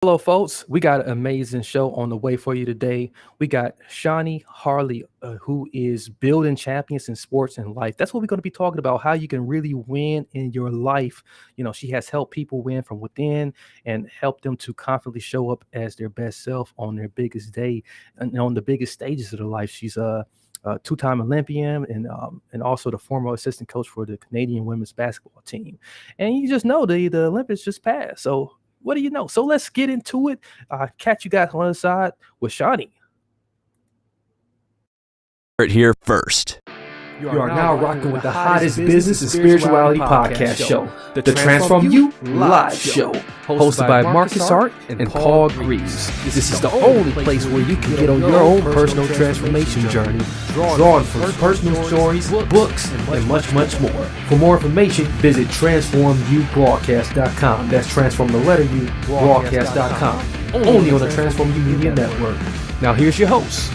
Hello, folks. We got an amazing show on the way for you today. We got Shawnee Harlee, who is building champions in sports and life. That's what we're going to be talking about, how you can really win in your life. She has helped people win from within and help them to confidently show up as their best self on their biggest day and on the biggest stages of their life. She's a two-time Olympian and also the former assistant coach for the Canadian women's basketball team. And you just know the Olympics just passed. So what do you know? So let's get into it. Catch you guys on the other side with Shawnee. Right here first. You are now rocking with the hottest business and spirituality podcast show, the Transform You Live Show, hosted by Marcus Hart and Paul Greaves. This is the only place where you can get on your own personal transformation journey, drawn from personal stories, books, and much, much more. For more information, visit transformubroadcast.com. That's transform the letter U, broadcast.com. Only on the Transform You Media Network. Now here's your host.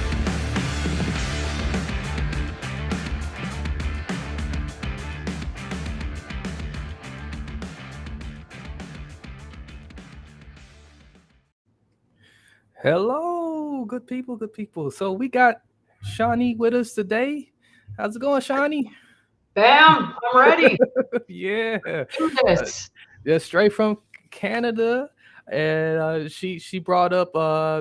Hello, good people, good people. So we got Shawnee with us today. How's it going, Shawnee? Bam, I'm ready. Yeah. Do this. Yeah, straight from Canada. And she brought up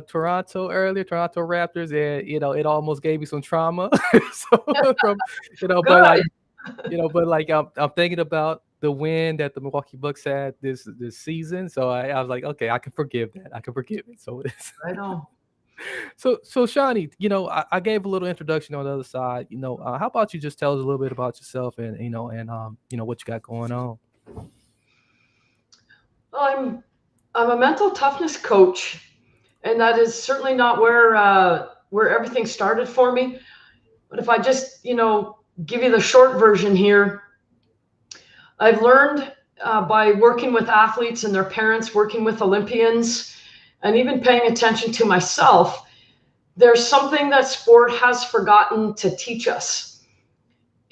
Toronto earlier, Toronto Raptors, and it almost gave me some trauma. So from I'm thinking about the win that the Milwaukee Bucks had this season. So I was like, okay, I can forgive that. I can forgive it. So it's I know. so Shawnee, I gave a little introduction on the other side. How about you just tell us a little bit about yourself and what you got going on? Well, I'm a mental toughness coach, and that is certainly not where everything started for me. But if I just give you the short version here, I've learned by working with athletes and their parents, working with Olympians, and even paying attention to myself, there's something that sport has forgotten to teach us.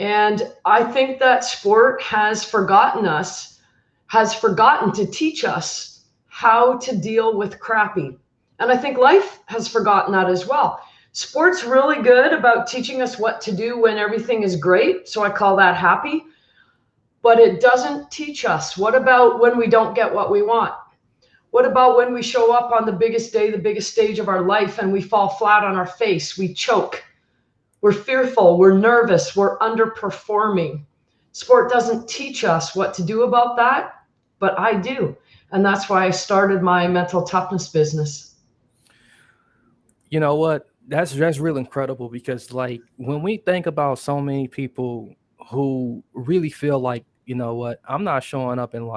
And I think that sport has forgotten to teach us how to deal with crappy. And I think life has forgotten that as well. Sport's really good about teaching us what to do when everything is great. So I call that happy. But it doesn't teach us. What about when we don't get what we want? What about when we show up on the biggest day, the biggest stage of our life, and we fall flat on our face? We choke. We're fearful. We're nervous. We're underperforming. Sport doesn't teach us what to do about that, but I do. And that's why I started my mental toughness business. You know what? That's real incredible because when we think about so many people who really feel like, I'm not showing up and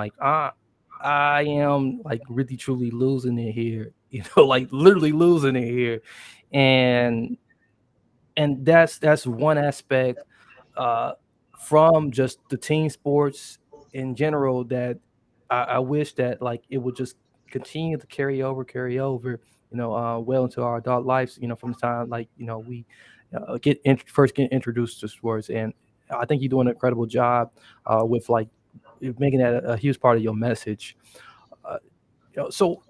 I am really truly losing it here, literally losing it here. And that's one aspect from just the team sports in general that I wish that it would just continue to carry over, well into our adult lives, from the time we first get introduced to sports. And I think you're doing an incredible job with making that a huge part of your message. So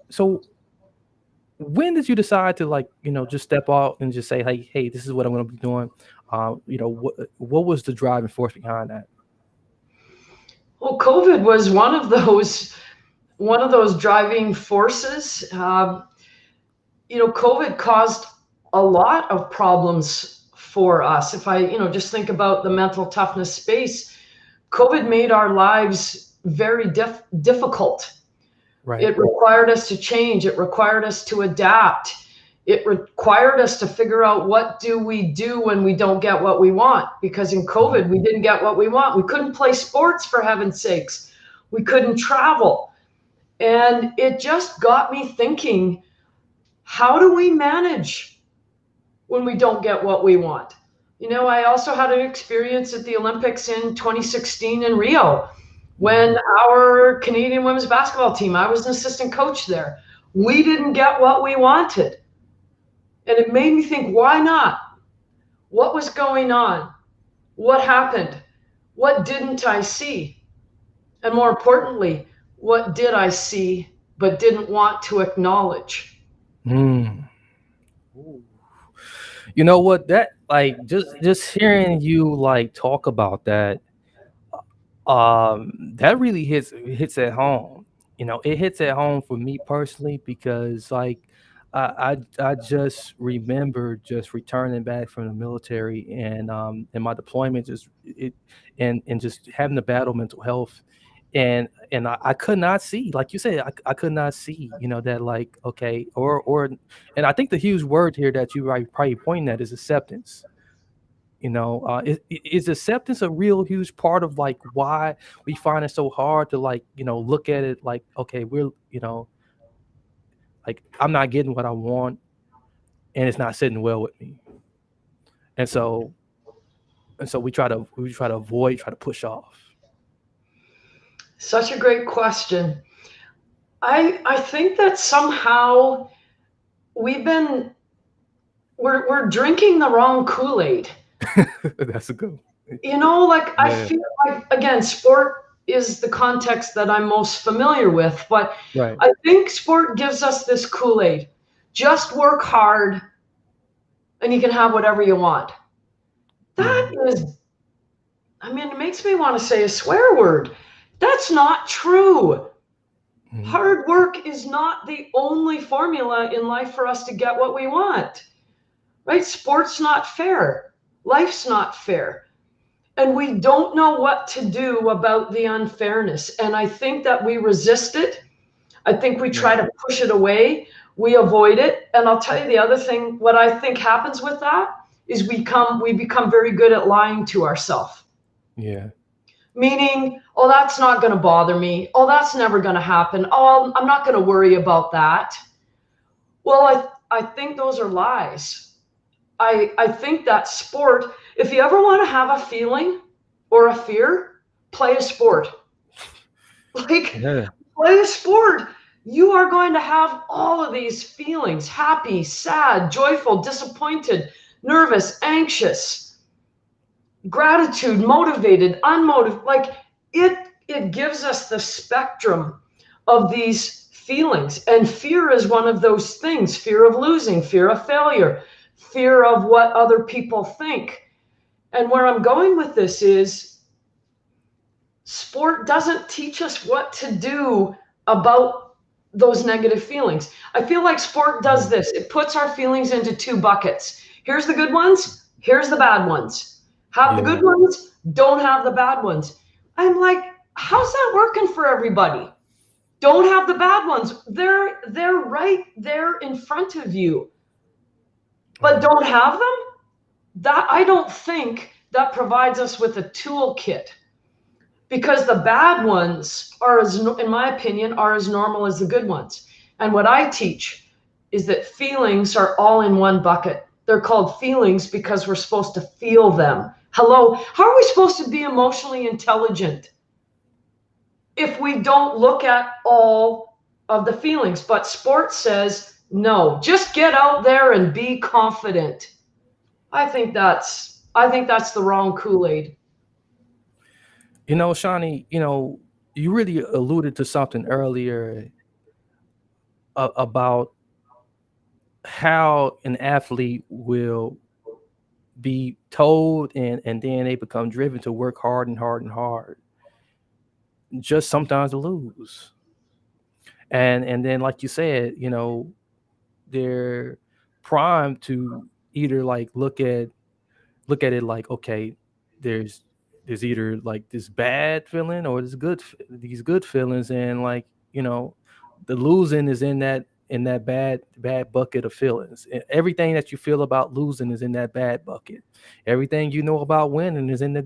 when did you decide to just step out and just say, hey, this is what I'm going to be doing? What was the driving force behind that? Well, COVID was one of those driving forces. COVID caused a lot of problems for us. If I, just think about the mental toughness space, COVID made our lives very difficult. Right. It required us to change. It required us to adapt. It required us to figure out what do we do when we don't get what we want. Because in COVID, we didn't get what we want. We couldn't play sports, for heaven's sakes. We couldn't travel. And it just got me thinking, how do we manage when we don't get what we want? I also had an experience at the Olympics in 2016 in Rio when our Canadian women's basketball team, I was an assistant coach there. We didn't get what we wanted. And it made me think, why not? What was going on? What happened? What didn't I see? And more importantly, what did I see but didn't want to acknowledge. Mm. You know what? That like just hearing you like talk about that, that really hits at home. You know, it hits at home for me personally because like I just remember just returning back from the military and my deployment just it and just having to battle mental health and I could not see, like you said, I could not see, you know, that like okay or and I think the huge word here that you probably pointing at is acceptance. You know, is acceptance a real huge part of like why we find it so hard to like, you know, look at it like, okay, we're, you know, like I'm not getting what I want and it's not sitting well with me. And so we try to avoid, try to push off. Such a great question. I think that somehow we've been we're drinking the wrong Kool-Aid. That's a good one. You know, like I Yeah. feel like again, sport is the context that I'm most familiar with, but Right. I think sport gives us this Kool-Aid. Just work hard and you can have whatever you want. That Yeah. is, I mean, it makes me want to say a swear word. That's not true. Mhm. Hard work is not the only formula in life for us to get what we want, right? Sport's not fair. Life's not fair. And we don't know what to do about the unfairness. And I think that we resist it. I think we try Yeah. to push it away. We avoid it. And I'll tell you the other thing, what I think happens with that is we become very good at lying to ourselves. Yeah. Meaning, oh, that's not going to bother me. Oh, that's never going to happen. Oh, I'm not going to worry about that. Well, I think those are lies. I think that sport, if you ever want to have a feeling or a fear, play a sport. Like, Yeah. play a sport. You are going to have all of these feelings: happy, sad, joyful, disappointed, nervous, anxious, gratitude, motivated, unmotivated. Like, it gives us the spectrum of these feelings. And fear is one of those things: fear of losing, fear of failure, fear of what other people think. And where I'm going with this is sport doesn't teach us what to do about those negative feelings. I feel like sport does this. It puts our feelings into two buckets. Here's the good ones, here's the bad ones. Have the Yeah. good ones, don't have the bad ones. I'm like, how's that working for everybody? Don't have the bad ones. They're right there in front of you. But don't have them? That, I don't think that provides us with a toolkit, because the bad ones are, as in my opinion, are as normal as the good ones. And what I teach is that feelings are all in one bucket. They're called feelings because we're supposed to feel them. Hello, how are we supposed to be emotionally intelligent if we don't look at all of the feelings? But sports says, no, just get out there and be confident. I think that's the wrong Kool-Aid. You know, Shawnee, you know, you really alluded to something earlier about how an athlete will be told and then they become driven to work hard and hard and hard, just sometimes to lose. And then like you said, you know, they're primed to either like look at it like, okay, there's either like this bad feeling or this these good feelings, and like, you know, the losing is in that bad bucket of feelings. Everything that you feel about losing is in that bad bucket. Everything you know about winning is in that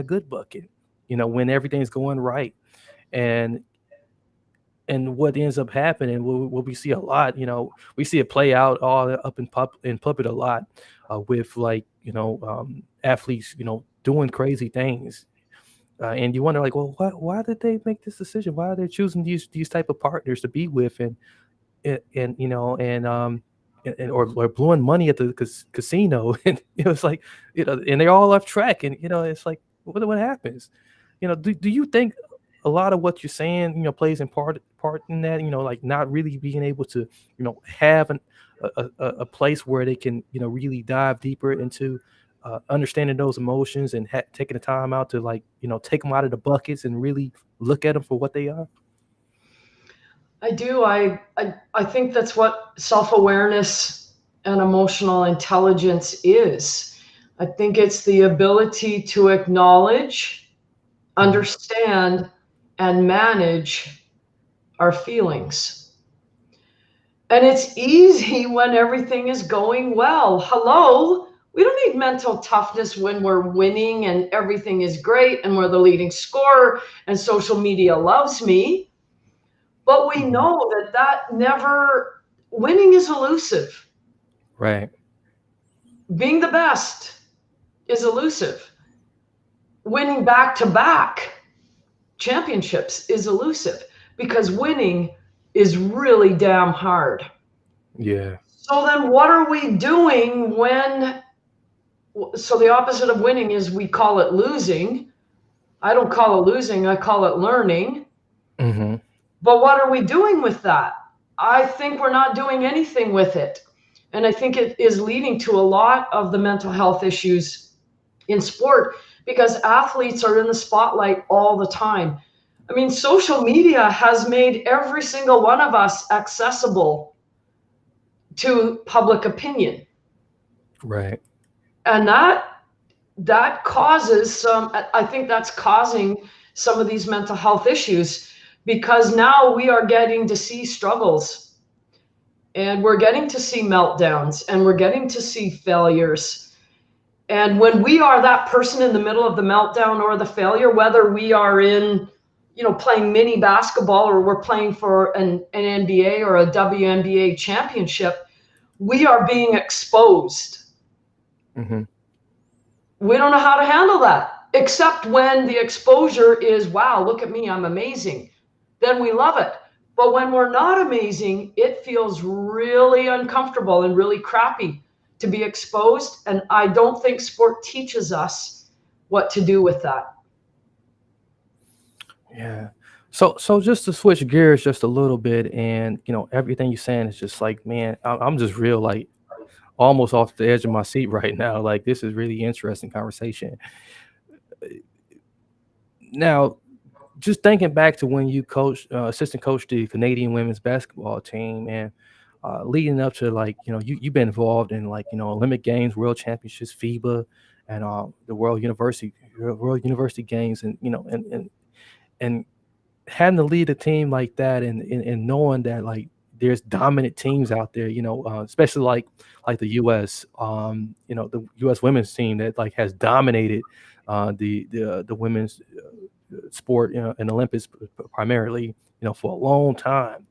good bucket. You know, when everything's going right. And what ends up happening, what we see a lot, you know, we see it play out all up in puppet a lot, with like, you know, athletes, you know, doing crazy things, and you wonder like, well, why did they make this decision? Why are they choosing these type of partners to be with, and you know, and or blowing money at the casino, and it was like, you know, and they're all off track, and you know, it's like, what happens? You know, do you think a lot of what you're saying, plays in part in that, like not really being able to, have a place where they can, really dive deeper into understanding those emotions and taking the time out to like, take them out of the buckets and really look at them for what they are? I do. I think that's what self-awareness and emotional intelligence is. I think it's the ability to acknowledge, understand, and manage our feelings. And it's easy when everything is going well. Hello, we don't need mental toughness when we're winning and everything is great and we're the leading scorer and social media loves me. But we know that winning is elusive. Right. Being the best is elusive. Winning back-to-back championships is elusive because winning is really damn hard. Yeah. So then what are we doing so the opposite of winning is we call it losing. I don't call it losing, I call it learning. Mm-hmm. But what are we doing with that? I think we're not doing anything with it. And I think it is leading to a lot of the mental health issues in sport because athletes are in the spotlight all the time. I mean, social media has made every single one of us accessible to public opinion. Right. And that causes I think that's causing some of these mental health issues because now we are getting to see struggles and we're getting to see meltdowns and we're getting to see failures. And when we are that person in the middle of the meltdown or the failure, whether we are in, playing mini basketball or we're playing for an NBA or a WNBA championship, we are being exposed. Mm-hmm. We don't know how to handle that, except when the exposure is, wow, look at me, I'm amazing. Then we love it. But when we're not amazing, it feels really uncomfortable and really crappy to be exposed. And I don't think sport teaches us what to do with that. Yeah. So just to switch gears just a little bit, and everything you're saying is just like, man, I'm just real like almost off the edge of my seat right now. Like this is really interesting conversation. Now, just thinking back to when you assistant coach the Canadian women's basketball team, and leading up to like you've been involved in like Olympic Games, World Championships, FIBA, and the World University Games, and and having to lead a team like that, and knowing that like there's dominant teams out there, especially like the U.S. The U.S. women's team that like has dominated the women's sport, in Olympics primarily, for a long time.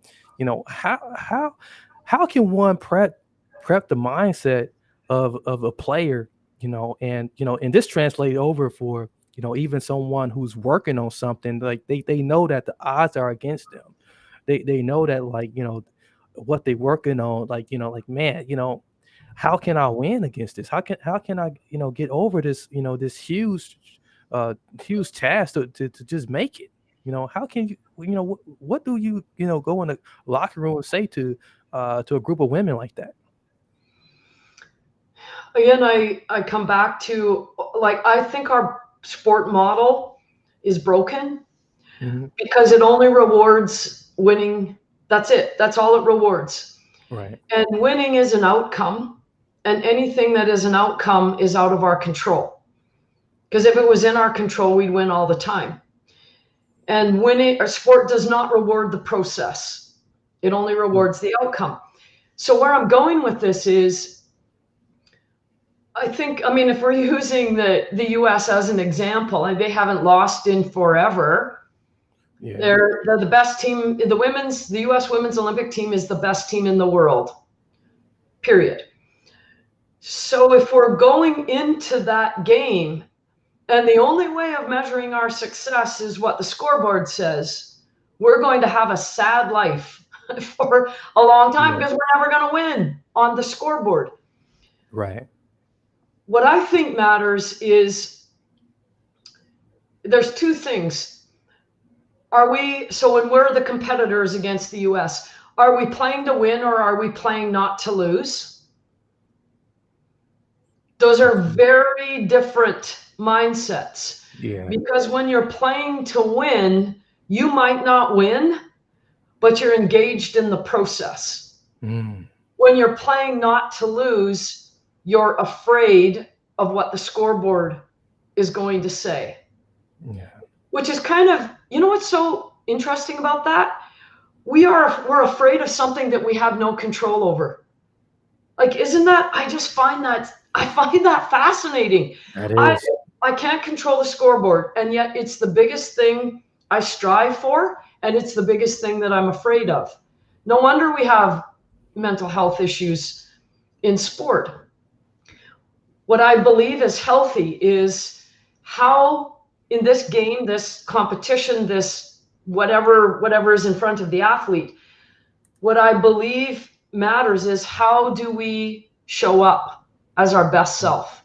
How can one prep the mindset of a player, and this translates over for even someone who's working on something, like they know that the odds are against them. They know that like what they're working on, like like, man, how can I win against this? How can I get over this this huge task to just make it? How can you what do you go in the locker room and say to a group of women like that? Again, I come back to, like, I think our sport model is broken because it only rewards winning. That's it. That's all it rewards. Right. And winning is an outcome, and anything that is an outcome is out of our control. Because if it was in our control, we'd win all the time. And winning, our sport does not reward the process. It only rewards the outcome. So where I'm going with this is, I mean, if we're using the US as an example, and they haven't lost in forever. Yeah. They're the best team. The US women's Olympic team is the best team in the world, period. So if we're going into that game, and the only way of measuring our success is what the scoreboard says, we're going to have a sad life for a long time, because we're never going to win on the scoreboard. Right. What I think matters is there's two things. So when we're the competitors against the US, are we playing to win or are we playing not to lose? Those are very different mindsets. Yeah. Because when you're playing to win, you might not win, but you're engaged in the process. Mm. When you're playing not to lose, you're afraid of what the scoreboard is going to say. Yeah. Which is kind of, what's so interesting about that? We're afraid of something that we have no control over. Like, isn't that, I find that fascinating. That is. I can't control the scoreboard, and yet it's the biggest thing I strive for, and it's the biggest thing that I'm afraid of. No wonder we have mental health issues in sport. What I believe is healthy is how in this game, this competition, this whatever is in front of the athlete, what I believe matters is how do we show up as our best self?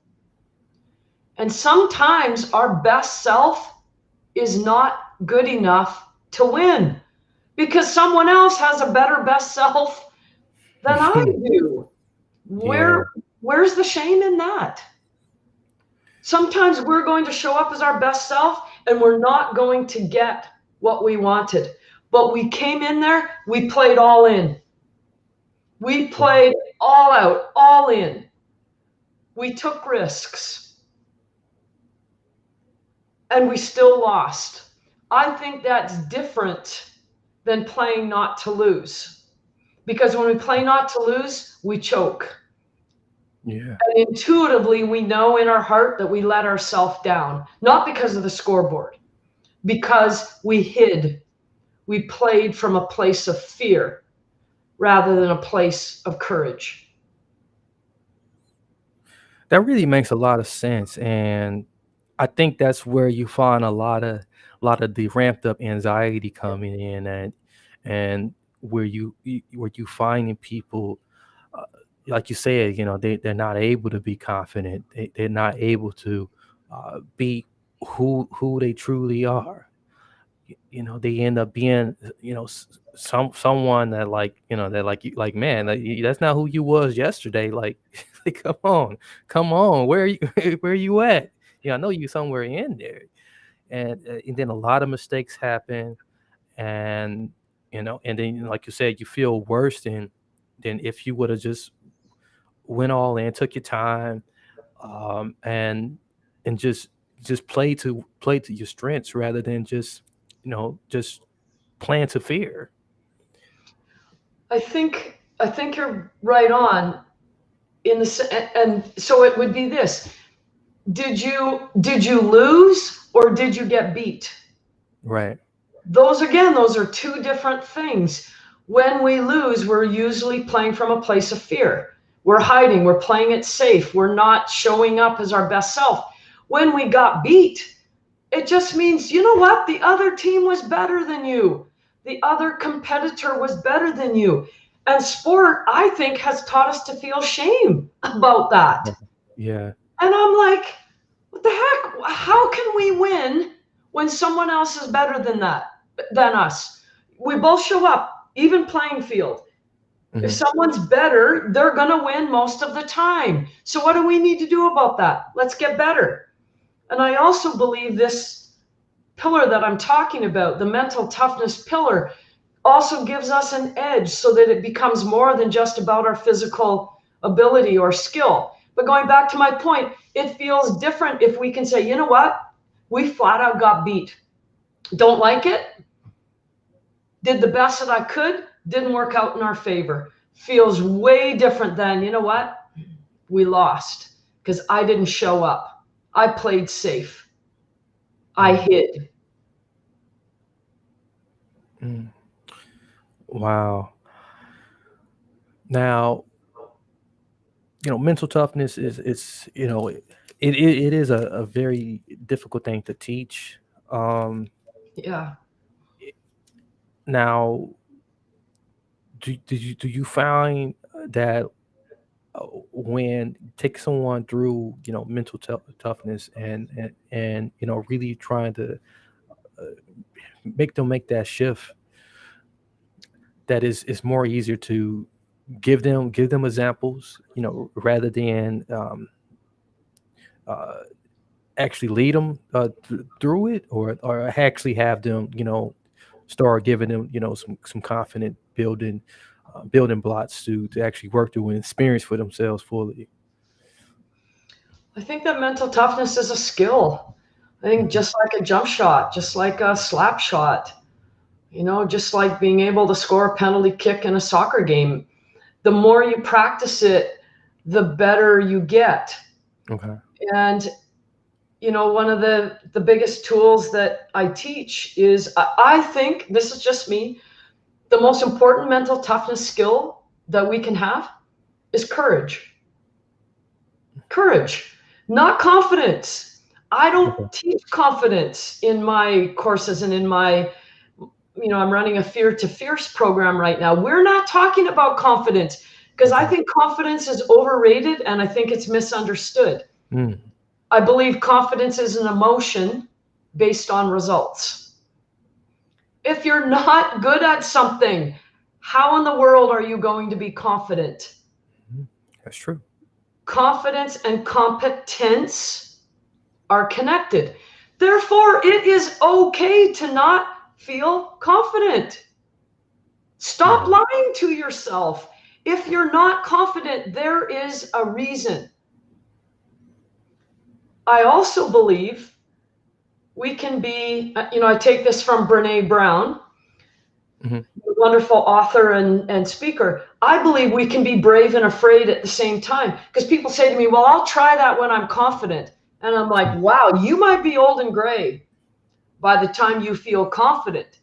And sometimes our best self is not good enough to win because someone else has a better best self than I do. Where's the shame in that? Sometimes we're going to show up as our best self and we're not going to get what we wanted. But we came in there, we played all in. We played all out, all in. We took risks. And we still lost. I think that's different than playing not to lose. Because when we play not to lose, we choke. Yeah. And intuitively, we know in our heart that we let ourselves down, not because of the scoreboard, because we hid. We played from a place of fear rather than a place of courage. That really makes a lot of sense, and I think that's where you find a lot of the ramped up anxiety coming in, and where you finding people, uh, like you said, they're not able to be confident. They're not able to be who they truly are. They end up being, someone that, like, man, that's not who you was yesterday. Like, like, come on, where are you where are you at? I know you somewhere in there. And then a lot of mistakes happen, and and then, like you said, you feel worse than if you would have just went all in, took your time, and just play to your strengths rather than just playing to fear. I think you're right on and so it would be this. Did you lose or did you get beat? Right. Those are two different things. When we lose, we're usually playing from a place of fear. We're hiding, we're playing it safe, we're not showing up as our best self. When we got beat, it just means, you know what? The other team was better than you. The other competitor was better than you. And sport, I think, has taught us to feel shame about that. Yeah. And I'm like, what the heck? How can we win when someone else is better than us? We both show up, even playing field. If Mhm. someone's better, they're going to win most of the time. So what do we need to do about that? Let's get better. And I also believe this pillar that I'm talking about, the mental toughness pillar, also gives us an edge so that it becomes more than just about our physical ability or skill. But going back to my point, it feels different if we can say, you know what? We flat out got beat. Don't like it. Did the best that I could. Didn't work out in our favor. Feels way different than, you know what? We lost because I didn't show up. I played safe. I hid. Mm. Wow. Now, mental toughness is it's it is a very difficult thing to teach. Um, Yeah. Now, do you find that when take someone through mental toughness and really trying to make them make that shift. That is more easier to give them examples, rather than actually lead them through it, or actually have them, start giving them, some confident building blocks to actually work through and experience for themselves fully. I think that mental toughness is a skill. I think just like a jump shot, just like a slap shot, just like being able to score a penalty kick in a soccer game. The more you practice it, the better you get. Okay. And, one of the biggest tools that I teach is, I think, this is just me, the most important mental toughness skill that we can have is courage. Courage, not confidence. I don't teach confidence in my courses and in my, I'm running a Fear to Fierce program right now. We're not talking about confidence because I think confidence is overrated and I think it's misunderstood. I believe confidence is an emotion based on results. If you're not good at something, how in the world are you going to be confident? That's true. Confidence and competence are connected. Therefore, it is okay to not feel confident. Stop lying to yourself. If you're not confident, there is a reason. I also believe we can be, I take this from Brené Brown, a wonderful author and speaker. I believe we can be brave and afraid at the same time, because people say to me, well, I'll try that when I'm confident. And I'm like, wow, you might be old and gray by the time you feel confident.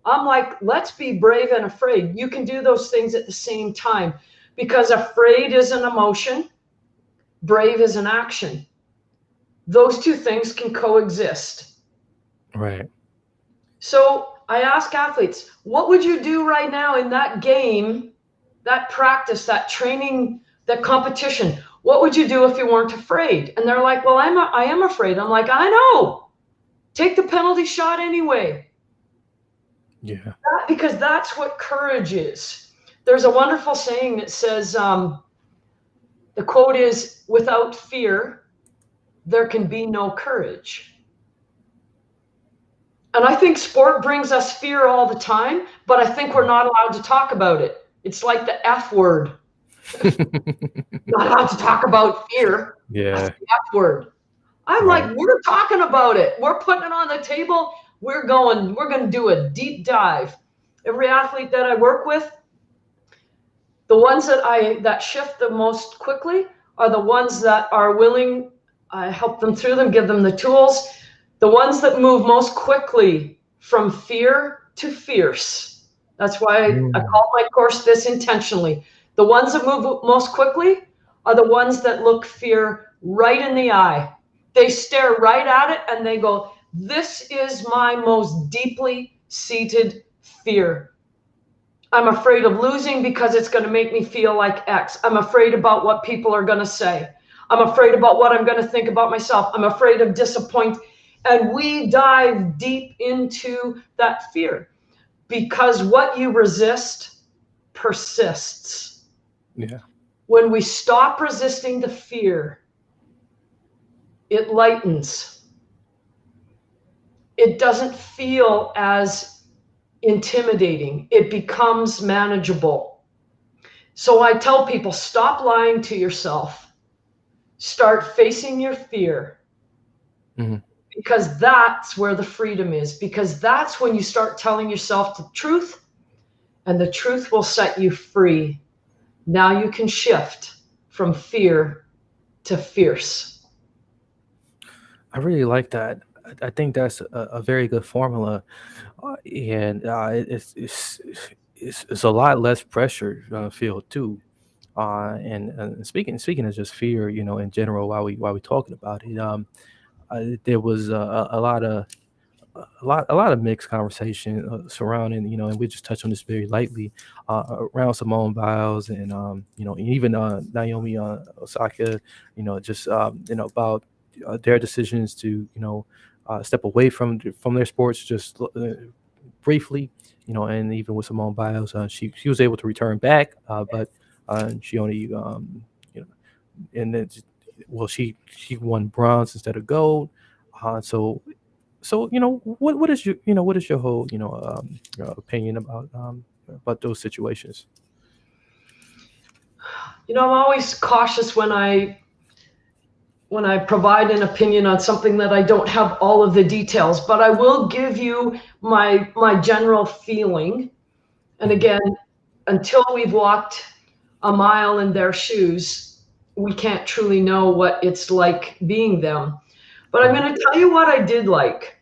I'm like, let's be brave and afraid. You can do those things at the same time, because afraid is an emotion, brave is an action. Those two things can coexist. Right. So I ask athletes, what would you do right now in that game, that practice, that training, that competition? What would you do if you weren't afraid? And they're like, well, I am afraid. I'm like, I know. Take the penalty shot anyway. Yeah. Because that's what courage is. There's a wonderful saying that says, the quote is, without fear, there can be no courage. And I think sport brings us fear all the time, but I think we're not allowed to talk about it. It's like the F word. Not allowed to talk about fear. Yeah. That's the F word. I'm like, we're talking about it. We're putting it on the table. We're going to do a deep dive. Every athlete that I work with, the ones that shift the most quickly are the ones that are willing. I help them through them, give them the tools. The ones that move most quickly from fear to fierce. That's why I call my course this intentionally. The ones that move most quickly are the ones that look fear right in the eye. They stare right at it and they go, this is my most deeply seated fear. I'm afraid of losing because it's going to make me feel like X. I'm afraid about what people are going to say. I'm afraid about what I'm going to think about myself. I'm afraid of disappointment. And we dive deep into that fear, because what you resist persists. Yeah. When we stop resisting the fear, it lightens. It doesn't feel as intimidating. It becomes manageable. So I tell people, stop lying to yourself. Start facing your fear. Because that's where the freedom is. Because that's when you start telling yourself the truth, and the truth will set you free. Now you can shift from fear to fierce. I really like that. I think that's a very good formula, and it's a lot less pressure feel too. And speaking of just fear, in general, while we talking about it, there was a lot of mixed conversation surrounding, and we just touched on this very lightly, around Simone Biles and even Naomi Osaka, just about their decisions to step away from their sports, just briefly, and even with Simone Biles, she was able to return back, but she only, and then, well, she won bronze instead of gold. So what is your whole opinion about those situations? I'm always cautious when I provide an opinion on something that I don't have all of the details, but I will give you my general feeling. And again, until we've walked a mile in their shoes, we can't truly know what it's like being them. But I'm going to tell you what I did like.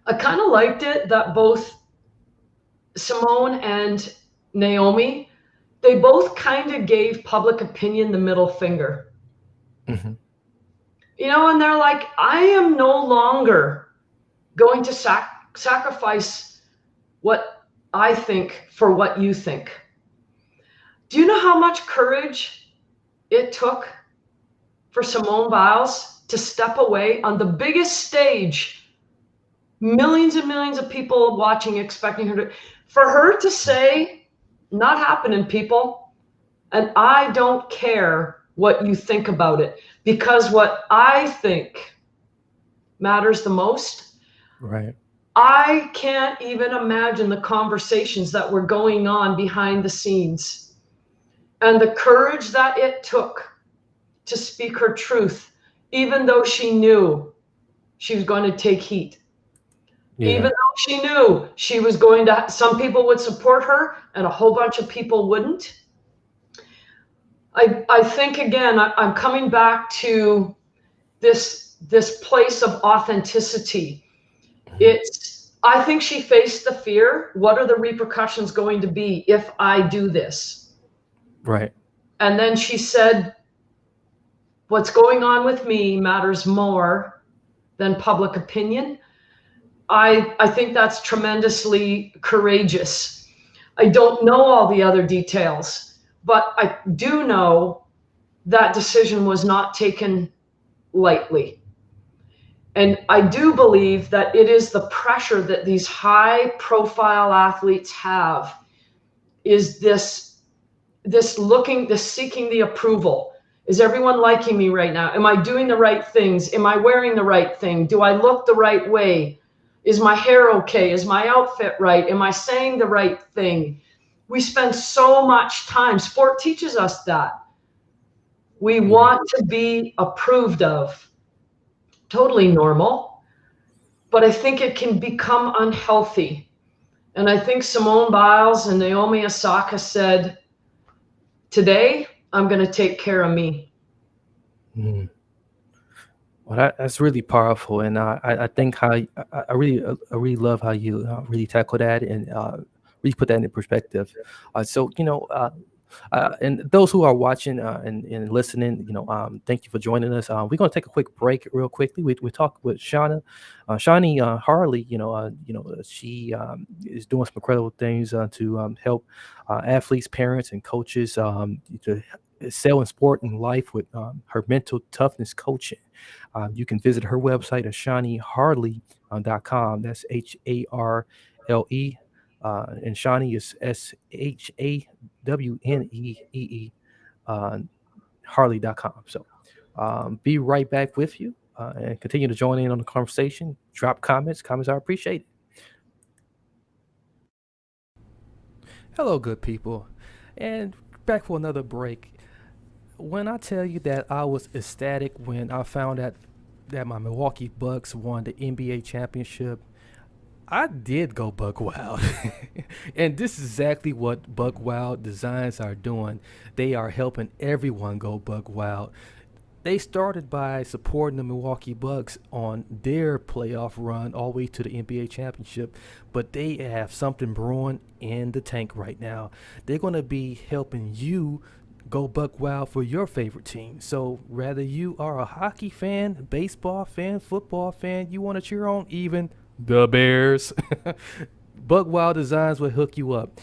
I kind of liked it that both Simone and Naomi, they both kind of gave public opinion the middle finger. Mm-hmm. And they're like, I am no longer going to sacrifice what I think for what you think. Do you know how much courage it took for Simone Biles to step away on the biggest stage, millions and millions of people watching, expecting her for her to say, not happening, people, and I don't care what you think about it, because what I think matters the most. Right. I can't even imagine the conversations that were going on behind the scenes and the courage that it took to speak her truth, even though she knew she was going to take heat. Yeah. Even though she knew she was going to, some people would support her and a whole bunch of people wouldn't. I think, again, I'm coming back to this place of authenticity. I think she faced the fear. What are the repercussions going to be if I do this? Right. And then she said, what's going on with me matters more than public opinion. I think that's tremendously courageous. I don't know all the other details, but I do know that decision was not taken lightly. And I do believe that it is the pressure that these high profile athletes have, is this seeking the approval. Is everyone liking me right now? Am I doing the right things? Am I wearing the right thing? Do I look the right way? Is my hair okay? Is my outfit right? Am I saying the right thing? We spend so much time. Sport teaches us that. We want to be approved of. Totally normal. But I think it can become unhealthy. And I think Simone Biles and Naomi Osaka said, today, I'm going to take care of me. Mm. Well, that's really powerful, and I think how I really love how you really tackle that and really put that into perspective. So and those who are watching and listening, thank you for joining us. We're going to take a quick break, real quickly. We talk with Shawnee Harlee. She is doing some incredible things to help athletes, parents, and coaches to excel in sport and life with her mental toughness coaching. You can visit her website at ShawneeHarlee.com. That's HARLE. And Shawnee is SHAWNEE, Harley.com. So be right back with you and continue to join in on the conversation. Drop comments. Comments are appreciated. Hello, good people. And back for another break. When I tell you that I was ecstatic when I found out that my Milwaukee Bucks won the NBA championship, I did go buck wild. And this is exactly what Buck Wild Designs are doing. They are helping everyone go buck wild. They started by supporting the Milwaukee Bucks on their playoff run all the way to the NBA championship, but they have something brewing in the tank right now. They're going to be helping you go buck wild for your favorite team. So whether you are a hockey fan, baseball fan, football fan, you want to cheer on even the Bears, Buck Wild Designs will hook you up.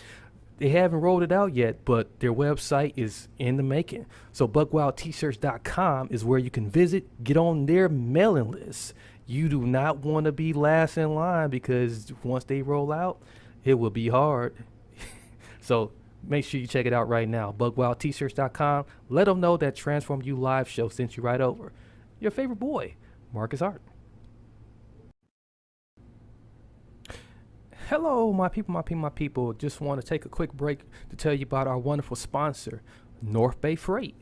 They haven't rolled it out yet, but their website is in the making. So buckwildtshirts.com is where you can visit, get on their mailing list. You do not want to be last in line because once they roll out, it will be hard. So make sure you check it out right now. buckwildtshirts.com. Let them know that Transform You Live show sent you right over. Your favorite boy, Marcus Hart. Hello, my people, my people, my people. Just want to take a quick break to tell you about our wonderful sponsor, North Bay Freight.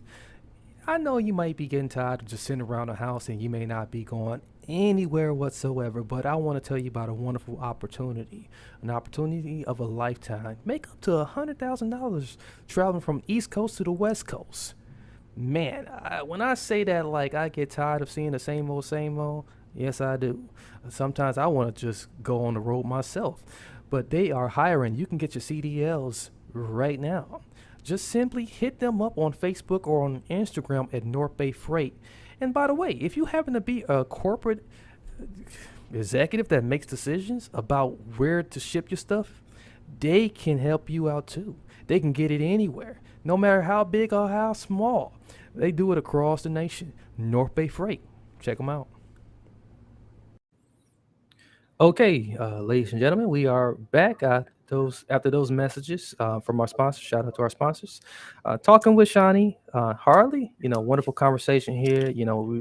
I know you might be getting tired of just sitting around the house and you may not be going anywhere whatsoever, but I want to tell you about a wonderful opportunity, an opportunity of a lifetime. Make up to $100,000 traveling from East Coast to the West Coast. Man, when I say that, like, I get tired of seeing the same old, yes, I do. Sometimes I want to just go on the road myself, but they are hiring. You can get your CDLs right now. Just simply hit them up on Facebook or on Instagram at North Bay Freight. And by the way, if you happen to be a corporate executive that makes decisions about where to ship your stuff, they can help you out too. They can get it anywhere, no matter how big or how small. They do it across the nation. North Bay Freight. Check them out. Okay, ladies and gentlemen, we are back after those messages from our sponsors. Shout out to our sponsors. Talking with Shawnee Harlee, wonderful conversation here.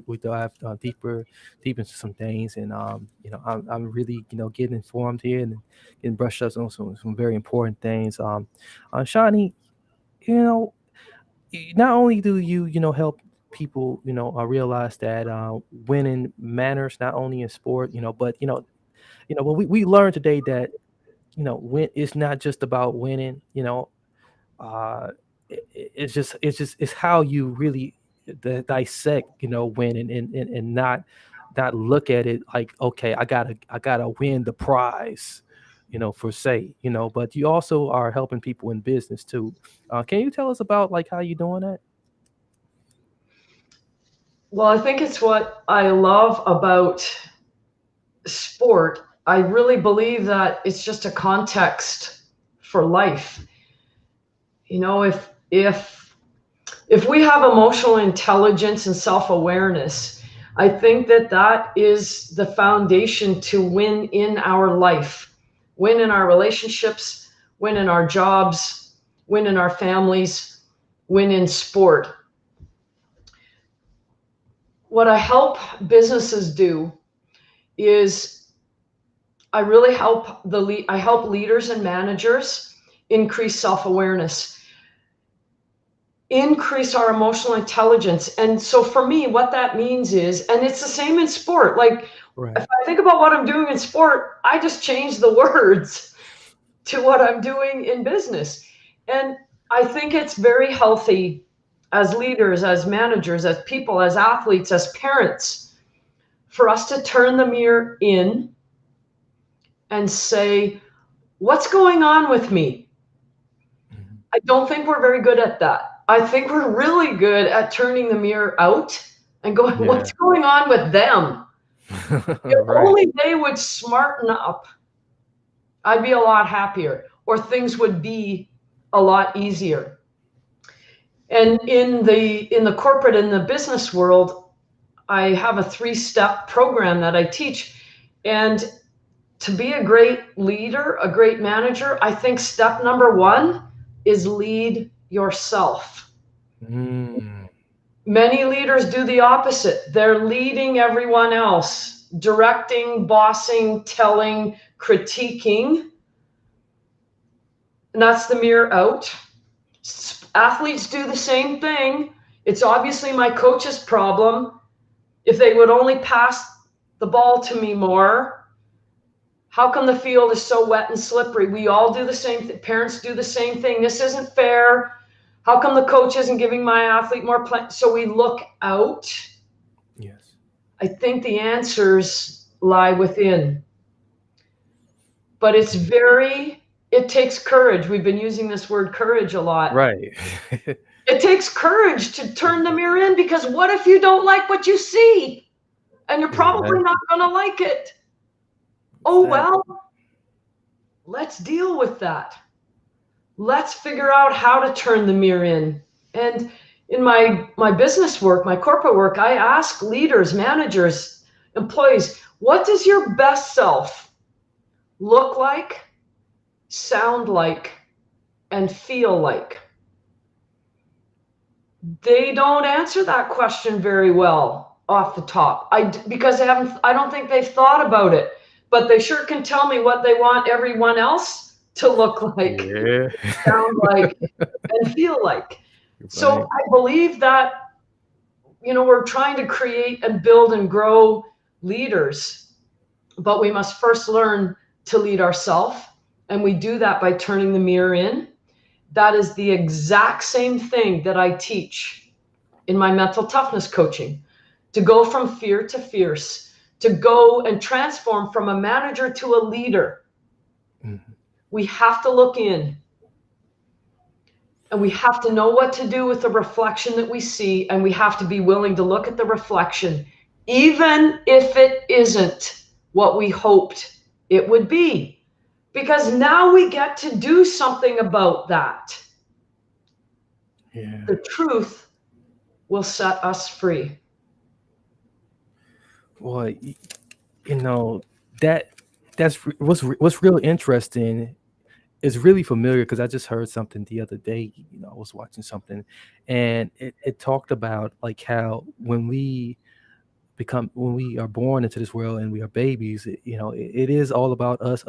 We dive deep into some things, and I'm really getting informed here and getting brushed up on some very important things. Shawnee, not only do you help people realize that winning matters not only in sport, but well, we learned today that win it's not just about winning. It's how you really dissect winning and not look at it like, okay, I gotta win the prize, for say, but you also are helping people in business too. Can you tell us about like how you doing that? Well, I think it's what I love about sport. I really believe that it's just a context for life. If we have emotional intelligence and self-awareness, I think that is the foundation to win in our life, win in our relationships, win in our jobs, win in our families, win in sport. What I help businesses do is I help leaders and managers increase self-awareness, increase our emotional intelligence. And so for me, what that means is, and it's the same in sport, like Right. if I think about what I'm doing in sport, I just change the words to what I'm doing in business. And I think it's very healthy as leaders, as managers, as people, as athletes, as parents, for us to turn the mirror in and say, what's going on with me? Mhm. I don't think we're very good at that. I think we're really good at turning the mirror out and going, Yeah. what's going on with them? If Right. only they would smarten up, I'd be a lot happier, or things would be a lot easier. And in the corporate and the business world, I have a 3-step program that I teach. And to be a great leader, a great manager, I think step number 1 is lead yourself. Mm. Many leaders do the opposite. They're leading everyone else, directing, bossing, telling, critiquing. And that's the mirror out. Athletes do the same thing. It's obviously my coach's problem. If they would only pass the ball to me more. How come the field is so wet and slippery? We all do the same thing. Parents do the same thing. This isn't fair. How come the coach isn't giving my athlete more play? So we look out. Yes. I think the answers lie within. But it takes courage. We've been using this word courage a lot. Right. It takes courage to turn the mirror in, because what if you don't like what you see? And you're probably not going to like it. Oh, well, let's deal with that. Let's figure out how to turn the mirror in. And in my business work, my corporate work, I ask leaders, managers, employees, What does your best self look like, sound like, and feel like? They don't answer that question very well off the top. Because I don't think they've thought about it, but they sure can tell me what they want everyone else to look like, Yeah. sound like, and feel like. So Right. I believe that, we're trying to create and build and grow leaders, but we must first learn to lead ourselves. And we do that by turning the mirror in. That is the exact same thing that I teach in my mental toughness coaching, to go from fear to fierce, to go and transform from a manager to a leader. Mm-hmm. We have to look in, and we have to know what to do with the reflection that we see, and we have to be willing to look at the reflection, even if it isn't what we hoped it would be. Because now we get to do something about that. Yeah. The truth will set us free. Well, what's real interesting is really familiar, because I just heard something the other day. I was watching something, and it talked about like how when we are born into this world and we are babies, it is all about us,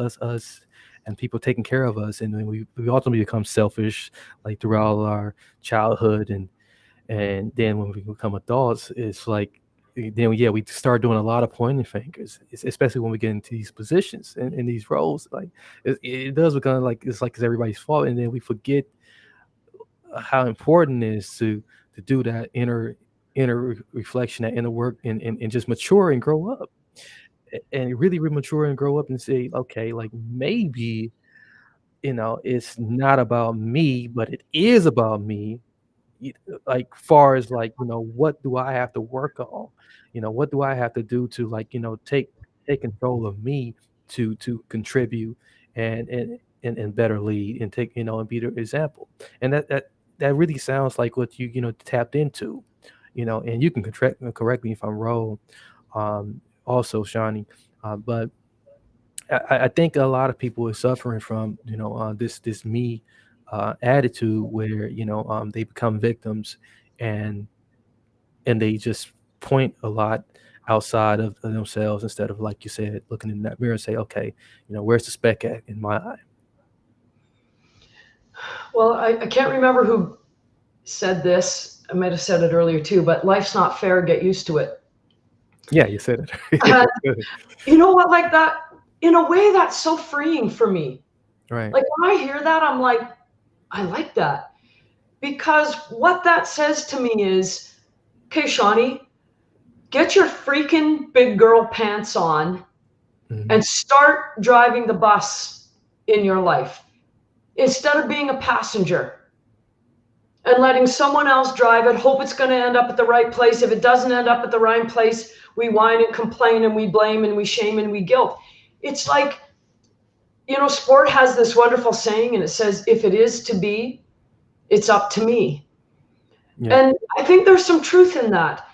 and people taking care of us, and then we ultimately become selfish, like throughout our childhood, and then when we become adults, it's like then we start doing a lot of pointing fingers, especially when we get into these positions and in these roles. Like it does become like it's everybody's fault, and then we forget how important it is to do that inner reflection, that inner work, and just mature and grow up, and really mature and grow up and say, okay, like maybe it's not about me, but it is about me. Like far as like what do I have to work on, what do I have to do to like take control of me to contribute and better lead and take and be the example. And that really sounds like what you tapped into, and you can correct me if I'm wrong, also, Shawnee, but I think a lot of people are suffering from this me attitude where they become victims, and they just point a lot outside of themselves, instead of, like you said, looking in that mirror and say, okay, where's the speck at in my eye? Well, I can't remember who said this. I might have said it earlier too, but life's not fair. Get used to it. Yeah, you said And it. you know what? Like that, in a way, that's so freeing for me. Right. Like when I hear that, I'm like, I like that. Because what that says to me is, okay, Shawnee, get your freaking big girl pants on Mhm. and start driving the bus in your life instead of being a passenger and letting someone else drive it, hope it's going to end up at the right place. If it doesn't end up at the right place, we whine and complain and we blame and we shame and we guilt. It's like, sport has this wonderful saying, and it says, if it is to be, it's up to me. Yeah. And I think there's some truth in that.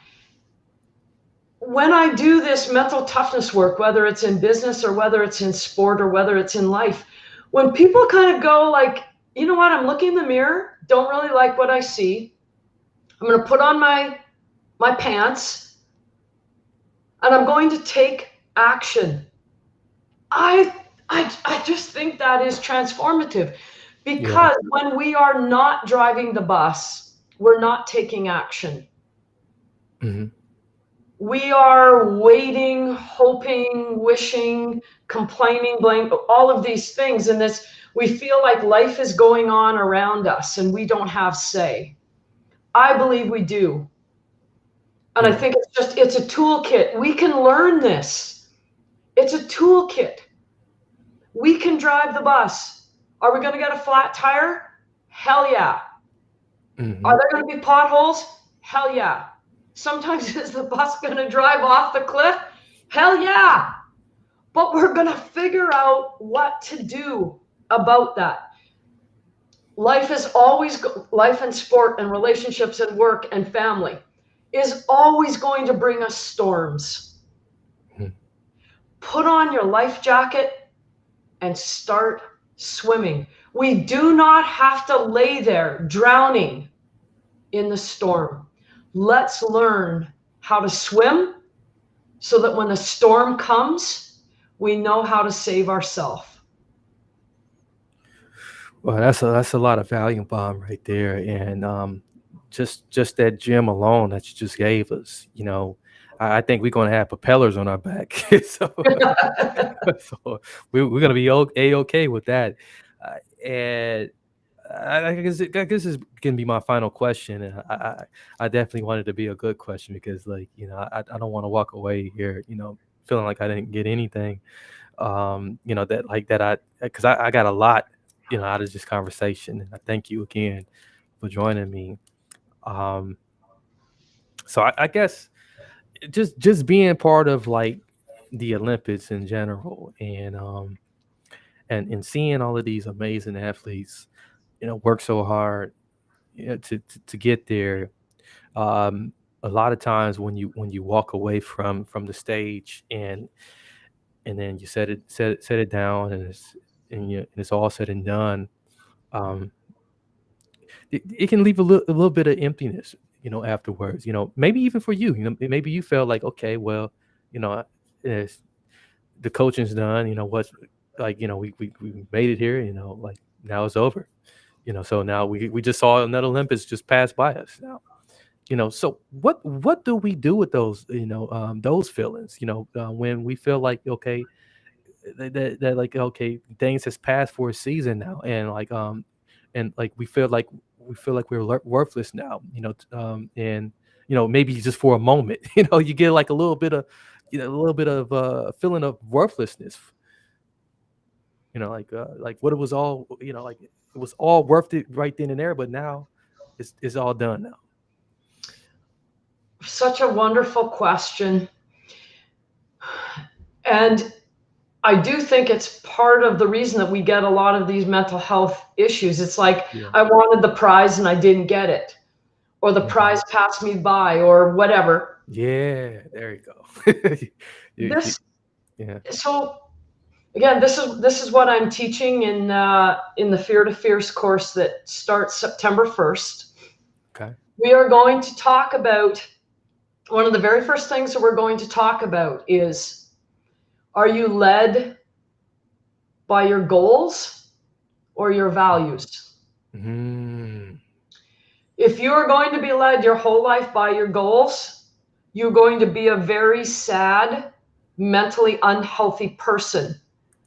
When I do this mental toughness work, whether it's in business or whether it's in sport or whether it's in life, when people kind of go like, you know what, I'm looking in the mirror, don't really like what I see. I'm going to put on my pants and I'm going to take action. I just think that is transformative, because when we are not driving the bus, we're not taking action. Hmm. We are waiting, hoping, wishing, complaining, blame, all of these things. And we feel like life is going on around us and we don't have say. I believe we do. And I think it's a toolkit. We can learn this. It's a toolkit. We can drive the bus. Are we going to get a flat tire? Hell yeah. Hmm. Are there going to be potholes? Hell yeah. Sometimes is the bus going to drive off the cliff? Hell yeah. But we're going to figure out what to do about that. Life and sport and relationships and work and family is always going to bring us storms. Hmm. put on your life jacket and start swimming. We do not have to lay there drowning in the storm. Let's learn how to swim so that when the storm comes, we know how to save ourselves. Well, that's a lot of Valium bomb right there, and just that gym alone that you just gave us, I think we're gonna have propellers on our back, so so we're gonna be a-okay with that, and I guess this can be my final question, and I definitely want it to be a good question because, like, I don't want to walk away here, feeling like I didn't get anything, that like that because I got a lot, out of this conversation, and I thank you again for joining me. Um, so I guess just being part of like the Olympics in general, and seeing all of these amazing athletes, work so hard, to get there. Um, a lot of times when you walk away from the stage and then you set it down and it's all said and done. Um, it can leave a little bit of emptiness, afterwards. Maybe even for you, maybe you felt like, okay, well, you know, it's, the coaching's done. What's like, we made it here. Like now it's over. So now we just saw another Olympics just pass by us now. So what do we do with those feelings? When we feel like, okay, that like, okay, things has passed for a season now, and like we feel like we're worthless now, and maybe just for a moment, you get like a little bit of feeling of worthlessness, like what it was all, like it was all worth it right then and there, but now it's all done now. Such a wonderful question. And I do think it's part of the reason that we get a lot of these mental health issues. It's like, Yeah. I wanted the prize and I didn't get it, or the prize passed me by, or whatever. Yeah, there you go. This, Yeah. so again, this is what I'm teaching in the Fear to Fierce course that starts September 1st. Okay. We are going to talk about, one of the very first things that we're going to talk about is, are you led by your goals or your values? Mm-hmm. If you are going to be led your whole life by your goals, you're going to be a very sad, mentally unhealthy person,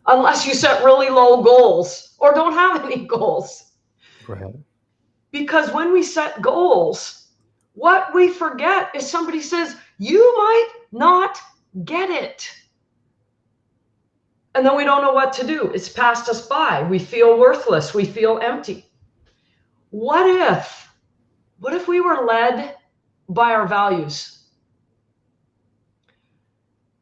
unless you set really low goals or don't have any goals. Right. Because when we set goals, what we forget is somebody says, you might not get it. And then we don't know what to do. It's passed us by. We feel worthless. We feel empty. What if we were led by our values?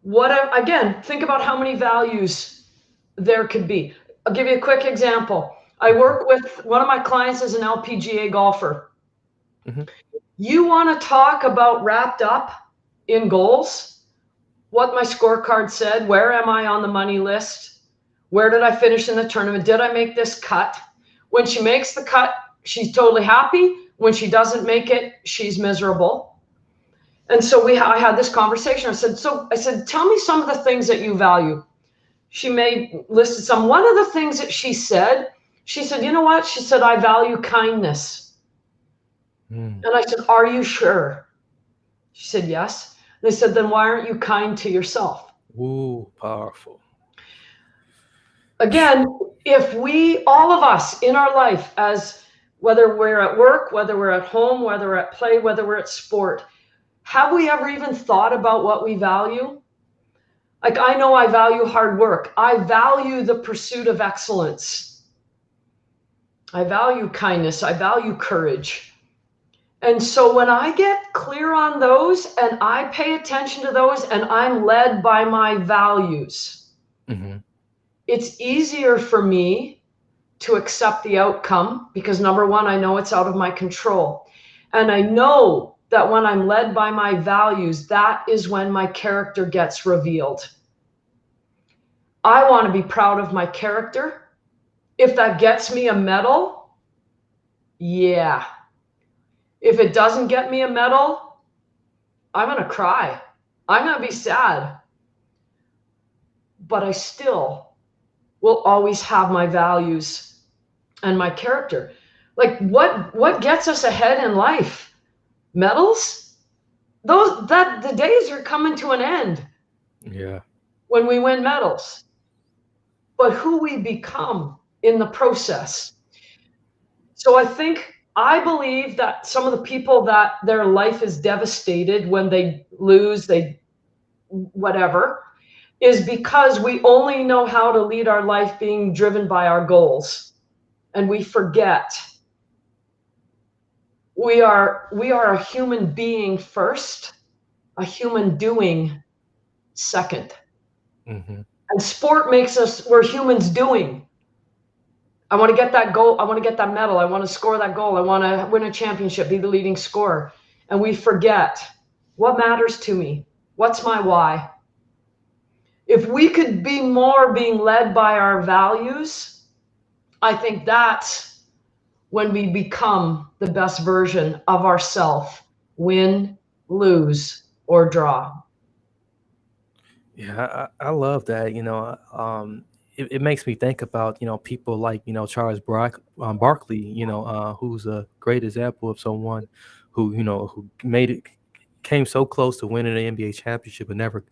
Again, think about how many values there could be. I'll give you a quick example. I work with one of my clients is an LPGA golfer. Mm-hmm. You want to talk about wrapped up in goals? What my scorecard said, where am I on the money list? Where did I finish in the tournament? Did I make this cut? When she makes the cut, she's totally happy. When she doesn't make it, she's miserable. And so I had this conversation. I said, tell me some of the things that you value. She listed some. One of the things that she said, you know what? She said, I value kindness. And I said, are you sure? She said, yes. They said, then why aren't you kind to yourself? Ooh, powerful. Again, if all of us in our life, as whether we're at work, whether we're at home, whether we're at play, whether we're at sport, have we ever even thought about what we value? Like, I know I value hard work. I value the pursuit of excellence. I value kindness. I value courage. And so when I get clear on those and I pay attention to those and I'm led by my values, Mm-hmm. it's easier for me to accept the outcome because, number one, I know it's out of my control. And I know that when I'm led by my values, that is when my character gets revealed. I want to be proud of my character. If that gets me a medal, yeah. If it doesn't get me a medal, I'm going to cry. I'm going to be sad. But I still will always have my values and my character. Like what gets us ahead in life? Medals? The days are coming to an end. Yeah. When we win medals. But who we become in the process. So I believe that some of the people that their life is devastated when they lose, whatever, is because we only know how to lead our life being driven by our goals. And we forget we are a human being first, a human doing second. Mm-hmm. And sport makes us, we're humans doing. I want to get that goal. I want to get that medal. I want to score that goal. I want to win a championship, be the leading scorer. And we forget what matters to me. What's my why? If we could be more being led by our values, I think that's when we become the best version of ourselves. Win, lose, or draw. Yeah, I love that. It makes me think about people like Charles Barkley. Who's a great example of someone who made it, came so close to winning an NBA championship, but never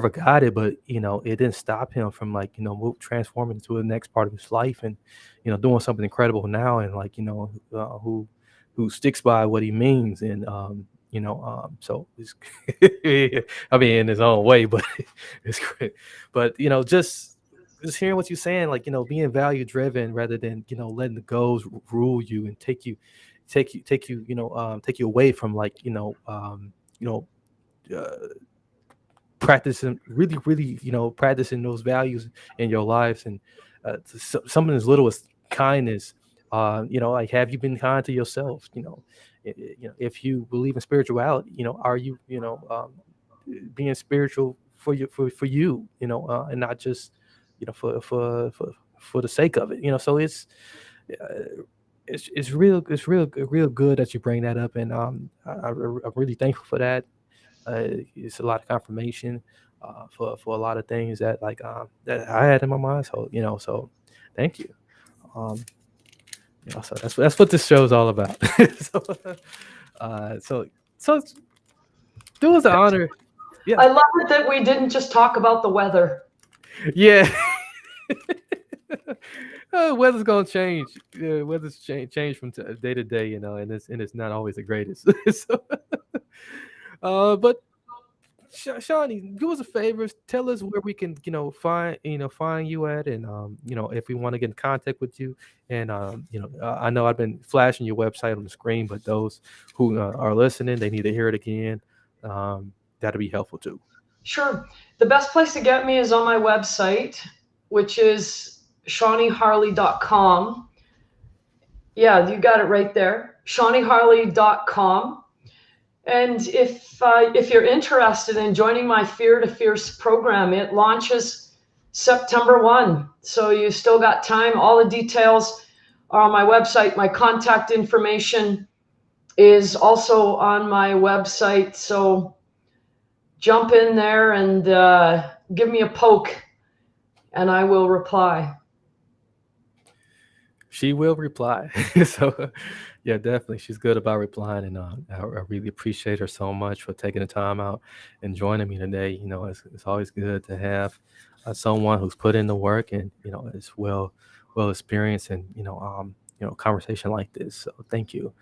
got it. But it didn't stop him from transforming into the next part of his life, and doing something incredible now, and who sticks by what he means, and so it's I mean, in his own way, but it's great. But just hearing what you're saying, being value driven rather than letting the goals rule you and take you away from you know uh, practicing really practicing those values in your lives, and something as little as kindness. Like, have you been kind to yourself? If you believe in spirituality, are you being spiritual for you, and not just for the sake of it. So uh, it's real good that you bring that up, and I'm really thankful for that. It's a lot of confirmation for a lot of things that I had in my mind. So so thank you. Um, so that's what this show is all about. so, so do us the honor. Yeah. I love it that we didn't just talk about the weather. Yeah. Weather's gonna change. Weather's change from day to day, and it's not always the greatest. so, but Shawnee, do us a favor. Tell us where we can, find you at, and if we want to get in contact with you. And I know I've been flashing your website on the screen, but those who are listening, they need to hear it again. That'll be helpful too. Sure. The best place to get me is on my website, which is ShawneeHarlee.com. Yeah, you got it right there. ShawneeHarlee.com. And if you're interested in joining my Fear to Fierce program, it launches September 1. So you still got time. All the details are on my website. My contact information is also on my website. So jump in there and give me a poke, and I will reply. She will reply. So, yeah, definitely. She's good about replying. And I really appreciate her so much for taking the time out and joining me today. It's always good to have someone who's put in the work and, is well experienced and, conversation like this. So thank you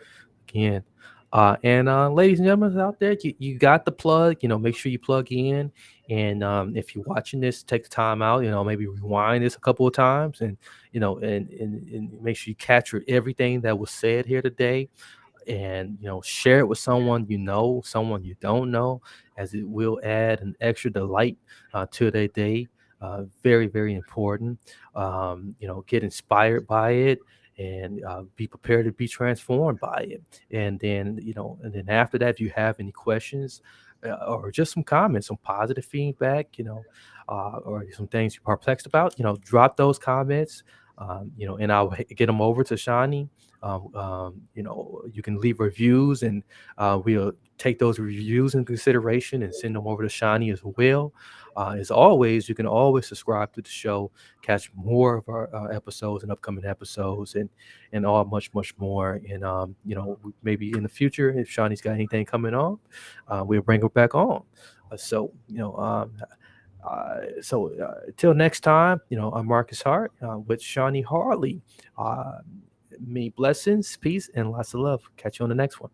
again. And ladies and gentlemen out there, you got the plug. Make sure you plug in. And if you're watching this, take the time out. Maybe rewind this a couple of times, and and make sure you capture everything that was said here today. And share it with someone someone you don't know, as it will add an extra delight to their day. Very, very important. Get inspired by it, and be prepared to be transformed by it. And then, and then after that, if you have any questions or just some comments, some positive feedback, or some things you're perplexed about, drop those comments, and I'll get them over to Shawnee. You can leave reviews, and we'll take those reviews in consideration and send them over to Shawnee as well. As always, you can always subscribe to the show, catch more of our episodes and upcoming episodes, and all much more. And maybe in the future, if Shawnee's got anything coming on, we'll bring her back on. Till next time, I'm Marcus Hart with Shawnee Harlee. Many blessings, peace, and lots of love. Catch you on the next one.